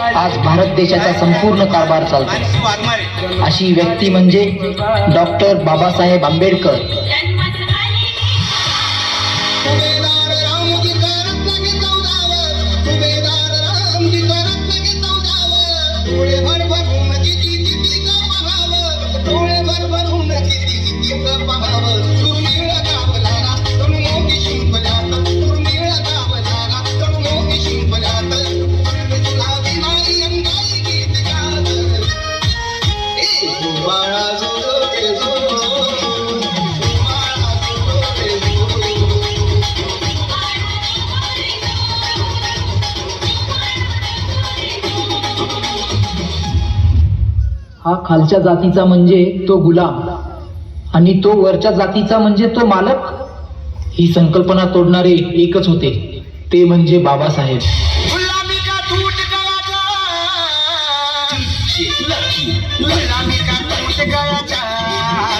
आज भारत देशाचा संपूर्ण कारभार चालतो। अशी व्यक्ती म्हणजे डॉक्टर बाबासाहेब आंबेडकर। हा खालच्या जातीचा म्हणजे तो गुलाम आणि तो वरच्या जातीचा म्हणजे तो मालक। ही संकल्पना तोडणारे एकच होते, ते म्हणजे बाबासाहेब। गुलामी का टूट गया गुलामी का टूट गया